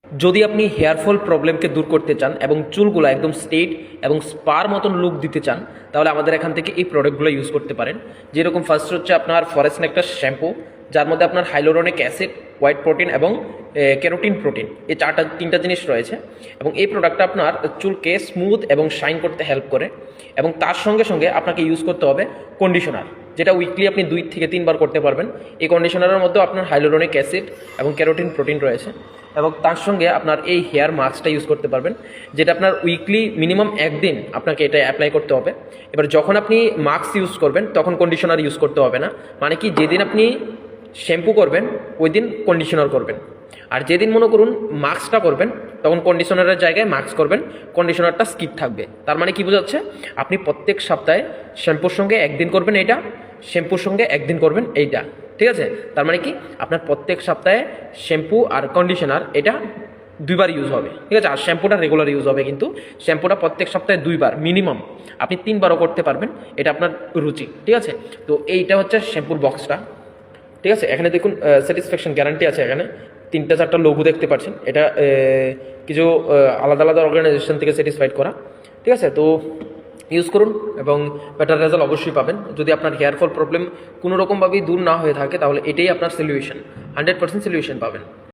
যদি আপনি hair fall প্রবলেমকে দূর করতে চান এবং চুলগুলো একদম স্ট্রেট এবং স্পার মতন লুক দিতে চান, তাহলে আমাদের এখান থেকে এই প্রোডাক্টগুলো ইউজ করতে পারেন। যেরকম ফার্স্ট হচ্ছে আপনার ফরেস্ট নেক্টার শ্যাম্পু, যার মধ্যে আপনার হাইলোরনিক অ্যাসিড, হোয়াইট প্রোটিন এবং ক্যারোটিন প্রোটিন, এই তিনটা জিনিস রয়েছে। এবং এই প্রোডাক্টটা আপনার চুলকে স্মুথ এবং শাইন করতে হেল্প করে। এবং তার সঙ্গে সঙ্গে আপনাকে ইউজ করতে হবে কন্ডিশনার, যেটা উইকলি আপনি 2 থেকে 3 বার করতে পারবেন। এই কন্ডিশনারের মধ্যে আপনার হাইলোরনিক অ্যাসিড এবং ক্যারোটিন প্রোটিন রয়েছে। এবং তার সঙ্গে আপনার এই হেয়ার মাস্কটা ইউজ করতে পারবেন, যেটা আপনার উইকলি মিনিমাম 1 দিন আপনাকে এটা অ্যাপ্লাই করতে হবে। এবার যখন আপনি মাস্ক ইউজ করবেন তখন কন্ডিশনার ইউজ করতে হবে না, মানে কি যেদিন আপনি শ্যাম্পু করবেন ওই দিন কন্ডিশনার করবেন, আর যেদিন মনে করুন মাস্কটা করবেন তখন কন্ডিশনারের জায়গায় মাস্ক করবেন, কন্ডিশনারটা স্কিপ থাকবে। তার মানে কি বোঝাচ্ছে, আপনি প্রত্যেক সপ্তাহে শ্যাম্পুর সঙ্গে 1 দিন করবেন এইটা, শ্যাম্পুর সঙ্গে 1 দিন করবেন এইটা, ঠিক আছে? তার মানে কি আপনার প্রত্যেক সপ্তাহে শ্যাম্পু আর কন্ডিশনার এটা 2 বার ইউজ হবে, ঠিক আছে? আর শ্যাম্পুটা রেগুলার ইউজ হবে, কিন্তু শ্যাম্পুটা প্রত্যেক সপ্তাহে 2 বার, মিনিমাম আপনি 3 বারও করতে পারবেন, এটা আপনার রুচি, ঠিক আছে? তো এইটা হচ্ছে শ্যাম্পুর বক্সটা, ঠিক আছে? এখানে দেখুন স্যাটিসফ্যাকশন গ্যারান্টি আছে, এখানে 3-4টা লোগো দেখতে পাচ্ছেন, এটা কিছু আলাদা আলাদা অর্গানাইজেশন থেকে স্যাটিসফাইড করা, ঠিক আছে? তো ইউজ করুন এবং বেটার রেজাল্ট অবশ্যই পাবেন। যদি আপনার হেয়ার ফল প্রবলেম কোনো রকমভাবেই দূর না হয়ে থাকে, তাহলে এটাই আপনার সলিউশন, 100% সলিউশন পাবেন।